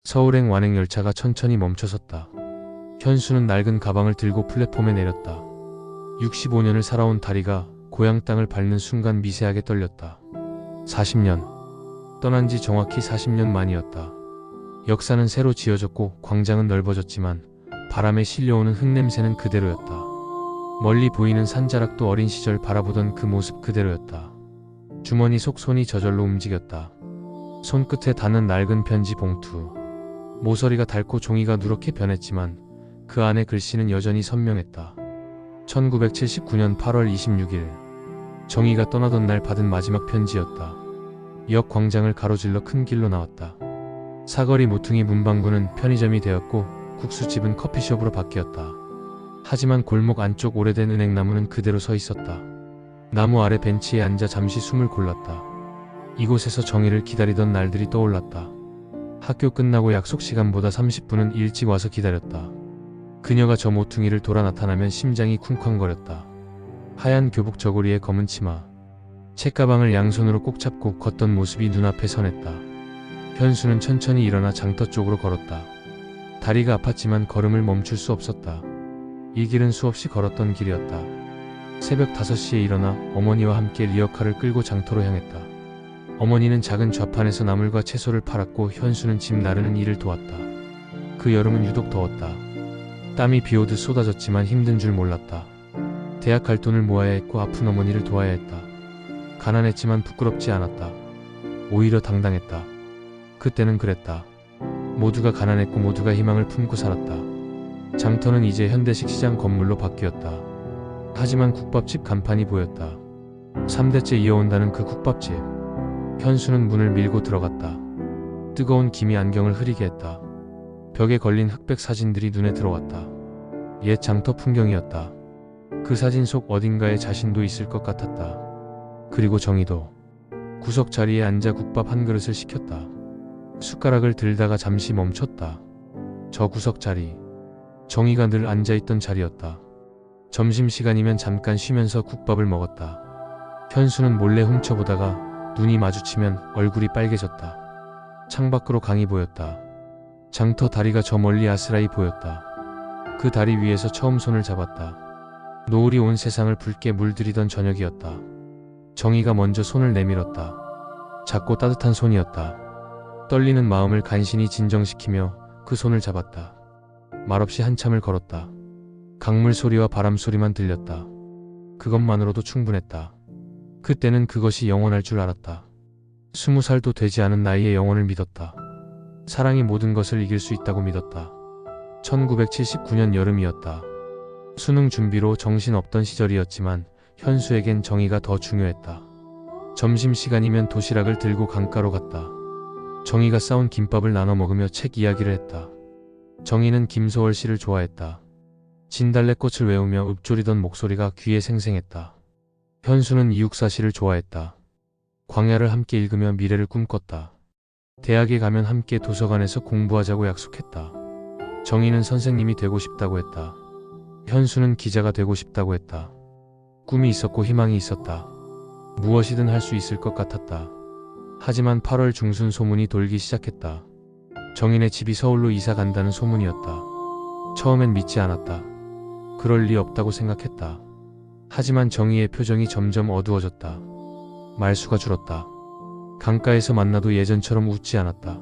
서울행 완행 열차가 천천히 멈춰섰다. 현수는 낡은 가방을 들고 플랫폼에 내렸다. 65년을 살아온 다리가 고향 땅을 밟는 순간 미세하게 떨렸다. 40년. 떠난 지 정확히 40년 만이었다. 역사는 새로 지어졌고 광장은 넓어졌지만 바람에 실려오는 흙냄새는 그대로였다. 멀리 보이는 산자락도 어린 시절 바라보던 그 모습 그대로였다. 주머니 속 손이 저절로 움직였다. 손끝에 닿는 낡은 편지 봉투. 모서리가 닳고 종이가 누렇게 변했지만 그 안에 글씨는 여전히 선명했다. 1979년 8월 26일. 정희가 떠나던 날 받은 마지막 편지였다. 역 광장을 가로질러 큰 길로 나왔다. 사거리 모퉁이 문방구는 편의점이 되었고 국수집은 커피숍으로 바뀌었다. 하지만 골목 안쪽 오래된 은행나무는 그대로 서 있었다. 나무 아래 벤치에 앉아 잠시 숨을 골랐다. 이곳에서 정희를 기다리던 날들이 떠올랐다. 학교 끝나고 약속 시간보다 30분은 일찍 와서 기다렸다. 그녀가 저 모퉁이를 돌아 나타나면 심장이 쿵쾅거렸다. 하얀 교복 저고리에 검은 치마, 책가방을 양손으로 꼭 잡고 걷던 모습이 눈앞에 선했다. 현수는 천천히 일어나 장터 쪽으로 걸었다. 다리가 아팠지만 걸음을 멈출 수 없었다. 이 길은 수없이 걸었던 길이었다. 새벽 5시에 일어나 어머니와 함께 리어카를 끌고 장터로 향했다. 어머니는 작은 좌판에서 나물과 채소를 팔았고 현수는 집 나르는 일을 도왔다. 그 여름은 유독 더웠다. 땀이 비오듯 쏟아졌지만 힘든 줄 몰랐다. 대학 갈 돈을 모아야 했고 아픈 어머니를 도와야 했다. 가난했지만 부끄럽지 않았다. 오히려 당당했다. 그때는 그랬다. 모두가 가난했고 모두가 희망을 품고 살았다. 장터는 이제 현대식 시장 건물로 바뀌었다. 하지만 국밥집 간판이 보였다. 3대째 이어온다는 그 국밥집. 현수는 문을 밀고 들어갔다. 뜨거운 김이 안경을 흐리게 했다. 벽에 걸린 흑백 사진들이 눈에 들어왔다. 옛 장터 풍경이었다. 그 사진 속 어딘가에 자신도 있을 것 같았다. 그리고 정희도 구석 자리에 앉아 국밥 한 그릇을 시켰다. 숟가락을 들다가 잠시 멈췄다. 저 구석 자리. 정희가 늘 앉아있던 자리였다. 점심시간이면 잠깐 쉬면서 국밥을 먹었다. 현수는 몰래 훔쳐보다가 눈이 마주치면 얼굴이 빨개졌다. 창밖으로 강이 보였다. 장터 다리가 저 멀리 아스라이 보였다. 그 다리 위에서 처음 손을 잡았다. 노을이 온 세상을 붉게 물들이던 저녁이었다. 정희가 먼저 손을 내밀었다. 작고 따뜻한 손이었다. 떨리는 마음을 간신히 진정시키며 그 손을 잡았다. 말없이 한참을 걸었다. 강물 소리와 바람 소리만 들렸다. 그것만으로도 충분했다. 그때는 그것이 영원할 줄 알았다. 20살도 되지 않은 나이에 영원을 믿었다. 사랑이 모든 것을 이길 수 있다고 믿었다. 1979년 여름이었다. 수능 준비로 정신없던 시절이었지만 현수에겐 정희가 더 중요했다. 점심시간이면 도시락을 들고 강가로 갔다. 정희가 싸온 김밥을 나눠 먹으며 책 이야기를 했다. 정희는 김소월 씨를 좋아했다. 진달래꽃을 외우며 읊조리던 목소리가 귀에 생생했다. 현수는 이육사 씨를 좋아했다. 광야를 함께 읽으며 미래를 꿈꿨다. 대학에 가면 함께 도서관에서 공부하자고 약속했다. 정희는 선생님이 되고 싶다고 했다. 현수는 기자가 되고 싶다고 했다. 꿈이 있었고 희망이 있었다. 무엇이든 할 수 있을 것 같았다. 하지만 8월 중순 소문이 돌기 시작했다. 정희네 집이 서울로 이사 간다는 소문이었다. 처음엔 믿지 않았다. 그럴 리 없다고 생각했다. 하지만 정희의 표정이 점점 어두워졌다. 말수가 줄었다. 강가에서 만나도 예전처럼 웃지 않았다.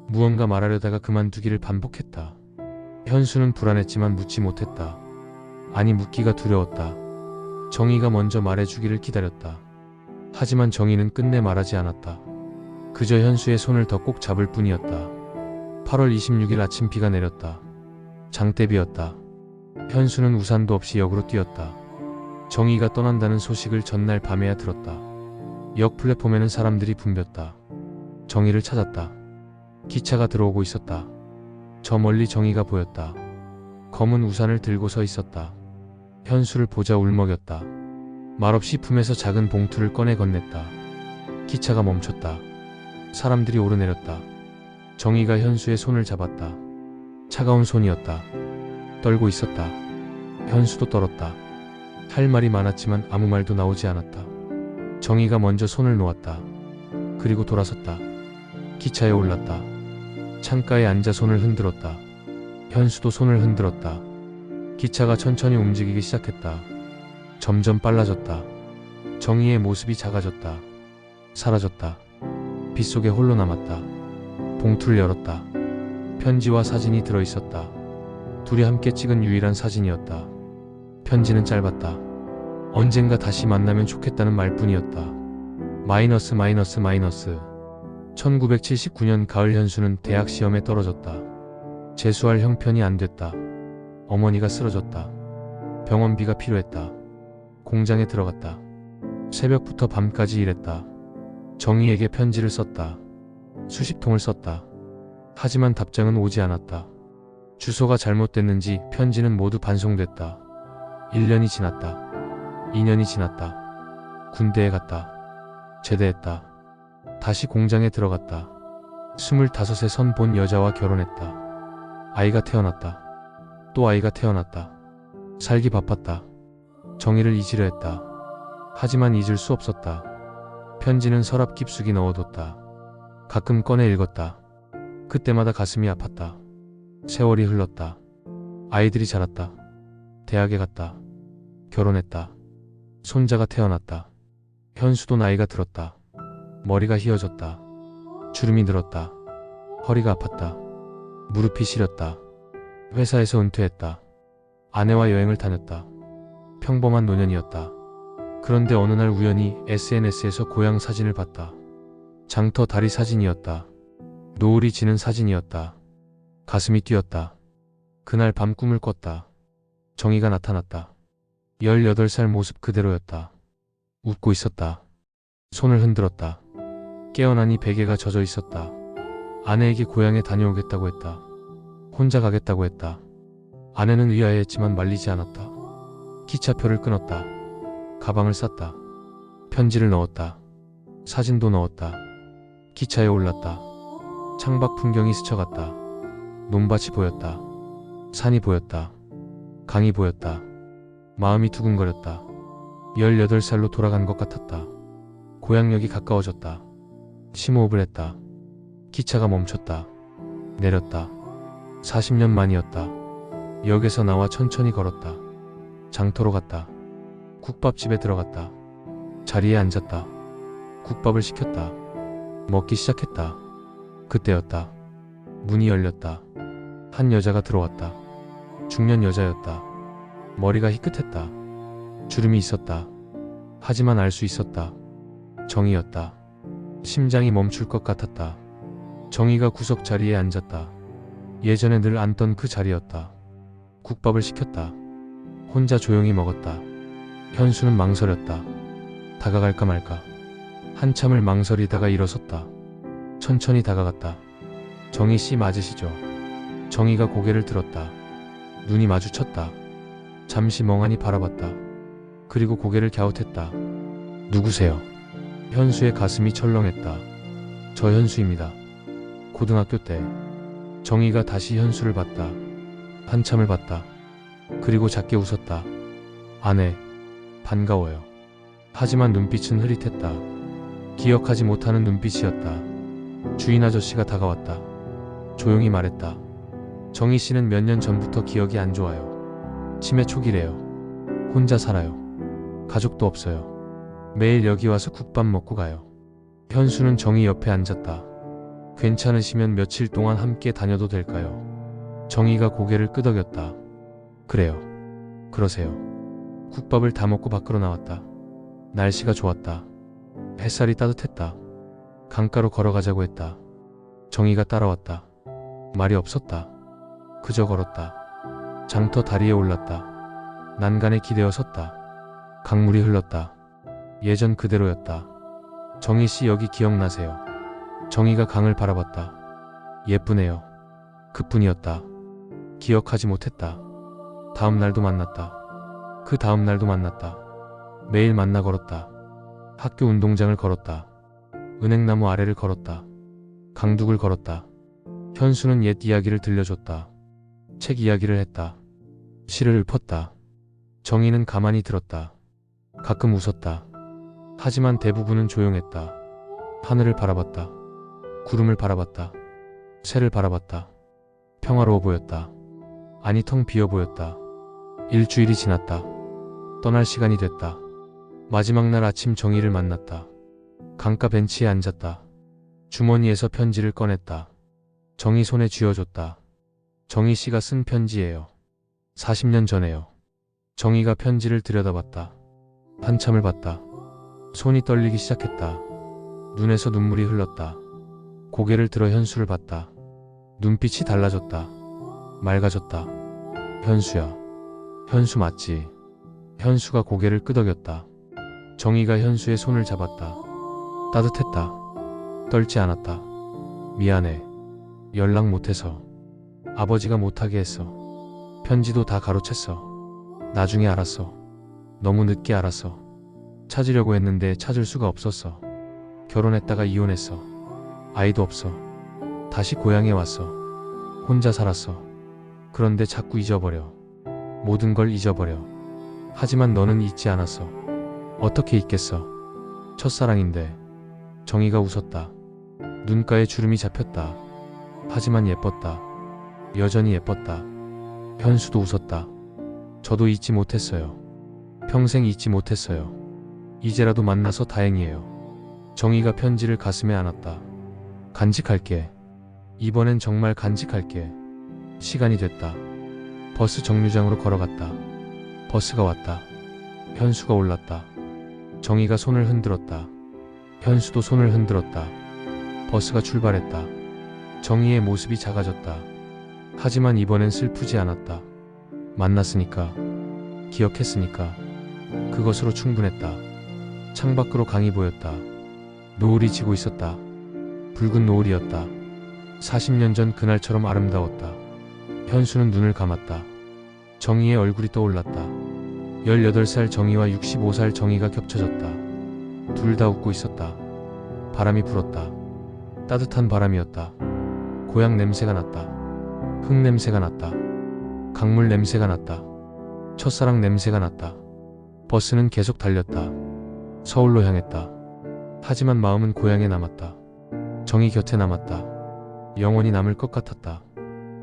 무언가 말하려다가 그만두기를 반복했다. 현수는 불안했지만 묻지 못했다. 아니, 묻기가 두려웠다. 정희가 먼저 말해주기를 기다렸다. 하지만 정희는 끝내 말하지 않았다. 그저 현수의 손을 더 꼭 잡을 뿐이었다. 8월 26일 아침 비가 내렸다. 장대비였다. 현수는 우산도 없이 역으로 뛰었다. 정희가 떠난다는 소식을 전날 밤에야 들었다. 역 플랫폼에는 사람들이 붐볐다. 정희를 찾았다. 기차가 들어오고 있었다. 저 멀리 정희가 보였다. 검은 우산을 들고 서 있었다. 현수를 보자 울먹였다. 말없이 품에서 작은 봉투를 꺼내 건넸다. 기차가 멈췄다. 사람들이 오르내렸다. 정희가 현수의 손을 잡았다. 차가운 손이었다. 떨고 있었다. 현수도 떨었다. 할 말이 많았지만 아무 말도 나오지 않았다. 정희가 먼저 손을 놓았다. 그리고 돌아섰다. 기차에 올랐다. 창가에 앉아 손을 흔들었다. 현수도 손을 흔들었다. 기차가 천천히 움직이기 시작했다. 점점 빨라졌다. 정희의 모습이 작아졌다. 사라졌다. 빗속에 홀로 남았다. 봉투를 열었다. 편지와 사진이 들어있었다. 둘이 함께 찍은 유일한 사진이었다. 편지는 짧았다. 언젠가 다시 만나면 좋겠다는 말뿐이었다. 마이너스. 1979년 가을 현수는 대학 시험에 떨어졌다. 재수할 형편이 안 됐다. 어머니가 쓰러졌다. 병원비가 필요했다. 공장에 들어갔다. 새벽부터 밤까지 일했다. 정희에게 편지를 썼다. 수십 통을 썼다. 하지만 답장은 오지 않았다. 주소가 잘못됐는지 편지는 모두 반송됐다. 1년이 지났다. 2년이 지났다. 군대에 갔다. 제대했다. 다시 공장에 들어갔다. 25세 선 본 여자와 결혼했다. 아이가 태어났다. 또 아이가 태어났다. 살기 바빴다. 정희를 잊으려 했다. 하지만 잊을 수 없었다. 편지는 서랍 깊숙이 넣어뒀다. 가끔 꺼내 읽었다. 그때마다 가슴이 아팠다. 세월이 흘렀다. 아이들이 자랐다. 대학에 갔다. 결혼했다. 손자가 태어났다. 현수도 나이가 들었다. 머리가 휘어졌다. 주름이 늘었다. 허리가 아팠다. 무릎이 시렸다. 회사에서 은퇴했다. 아내와 여행을 다녔다. 평범한 노년이었다. 그런데 어느 날 우연히 SNS에서 고향 사진을 봤다. 장터 다리 사진이었다. 노을이 지는 사진이었다. 가슴이 뛰었다. 그날 밤 꿈을 꿨다. 정희가 나타났다. 18살 모습 그대로였다. 웃고 있었다. 손을 흔들었다. 깨어나니 베개가 젖어 있었다. 아내에게 고향에 다녀오겠다고 했다. 혼자 가겠다고 했다. 아내는 의아해했지만 말리지 않았다. 기차표를 끊었다. 가방을 쌌다. 편지를 넣었다. 사진도 넣었다. 기차에 올랐다. 창밖 풍경이 스쳐갔다. 논밭이 보였다. 산이 보였다. 강이 보였다. 마음이 두근거렸다. 18살로 돌아간 것 같았다. 고향역이 가까워졌다. 심호흡을 했다. 기차가 멈췄다. 내렸다. 40년 만이었다. 역에서 나와 천천히 걸었다. 장터로 갔다. 국밥집에 들어갔다. 자리에 앉았다. 국밥을 시켰다. 먹기 시작했다. 그때였다. 문이 열렸다. 한 여자가 들어왔다. 중년 여자였다. 머리가 희끗했다. 주름이 있었다. 하지만 알 수 있었다. 정희였다. 심장이 멈출 것 같았다. 정희가 구석 자리에 앉았다. 예전에 늘 앉던 그 자리였다. 국밥을 시켰다. 혼자 조용히 먹었다. 현수는 망설였다. 다가갈까 말까. 한참을 망설이다가 일어섰다. 천천히 다가갔다. 정희 씨 맞으시죠? 정희가 고개를 들었다. 눈이 마주쳤다. 잠시 멍하니 바라봤다. 그리고 고개를 갸웃했다. 누구세요? 현수의 가슴이 철렁했다. 저 현수입니다. 고등학교 때. 정희가 다시 현수를 봤다. 한참을 봤다. 그리고 작게 웃었다. 아내, 반가워요. 하지만 눈빛은 흐릿했다. 기억하지 못하는 눈빛이었다. 주인 아저씨가 다가왔다. 조용히 말했다. 정희 씨는 몇 년 전부터 기억이 안 좋아요. 치매 초기래요. 혼자 살아요. 가족도 없어요. 매일 여기 와서 국밥 먹고 가요. 현수는 정희 옆에 앉았다. 괜찮으시면 며칠 동안 함께 다녀도 될까요? 정희가 고개를 끄덕였다. 그래요. 그러세요. 국밥을 다 먹고 밖으로 나왔다. 날씨가 좋았다. 햇살이 따뜻했다. 강가로 걸어가자고 했다. 정희가 따라왔다. 말이 없었다. 그저 걸었다. 장터 다리에 올랐다. 난간에 기대어 섰다. 강물이 흘렀다. 예전 그대로였다. 정희 씨 여기 기억나세요? 정희가 강을 바라봤다. 예쁘네요. 그뿐이었다. 기억하지 못했다. 다음 날도 만났다. 그 다음 날도 만났다. 매일 만나 걸었다. 학교 운동장을 걸었다. 은행나무 아래를 걸었다. 강둑을 걸었다. 현수는 옛 이야기를 들려줬다. 책 이야기를 했다. 시를 읊었다. 정희는 가만히 들었다. 가끔 웃었다. 하지만 대부분은 조용했다. 하늘을 바라봤다. 구름을 바라봤다. 새를 바라봤다. 평화로워 보였다. 아니, 텅 비어 보였다. 일주일이 지났다. 떠날 시간이 됐다. 마지막 날 아침 정희를 만났다. 강가 벤치에 앉았다. 주머니에서 편지를 꺼냈다. 정희 손에 쥐어줬다. 정희 씨가 쓴 편지예요. 40년 전에요. 정희가 편지를 들여다봤다. 한참을 봤다. 손이 떨리기 시작했다. 눈에서 눈물이 흘렀다. 고개를 들어 현수를 봤다. 눈빛이 달라졌다. 맑아졌다. 현수야. 현수 맞지? 현수가 고개를 끄덕였다. 정희가 현수의 손을 잡았다. 따뜻했다. 떨지 않았다. 미안해. 연락 못해서. 아버지가 못하게 했어. 편지도 다 가로챘어. 나중에 알았어. 너무 늦게 알았어. 찾으려고 했는데 찾을 수가 없었어. 결혼했다가 이혼했어. 아이도 없어. 다시 고향에 왔어. 혼자 살았어. 그런데 자꾸 잊어버려. 모든 걸 잊어버려. 하지만 너는 잊지 않았어. 어떻게 잊겠어. 첫사랑인데. 정희가 웃었다. 눈가에 주름이 잡혔다. 하지만 예뻤다. 여전히 예뻤다. 현수도 웃었다. 저도 잊지 못했어요. 평생 잊지 못했어요. 이제라도 만나서 다행이에요. 정희가 편지를 가슴에 안았다. 간직할게. 이번엔 정말 간직할게. 시간이 됐다. 버스 정류장으로 걸어갔다. 버스가 왔다. 현수가 올랐다. 정희가 손을 흔들었다. 현수도 손을 흔들었다. 버스가 출발했다. 정희의 모습이 작아졌다. 하지만 이번엔 슬프지 않았다. 만났으니까, 기억했으니까, 그것으로 충분했다. 창밖으로 강이 보였다. 노을이 지고 있었다. 붉은 노을이었다. 40년 전 그날처럼 아름다웠다. 현수는 눈을 감았다. 정희의 얼굴이 떠올랐다. 18살 정희와 65살 정희가 겹쳐졌다. 둘 다 웃고 있었다. 바람이 불었다. 따뜻한 바람이었다. 고향 냄새가 났다. 흙 냄새가 났다. 강물 냄새가 났다. 첫사랑 냄새가 났다. 버스는 계속 달렸다. 서울로 향했다. 하지만 마음은 고향에 남았다. 정희 곁에 남았다. 영원히 남을 것 같았다.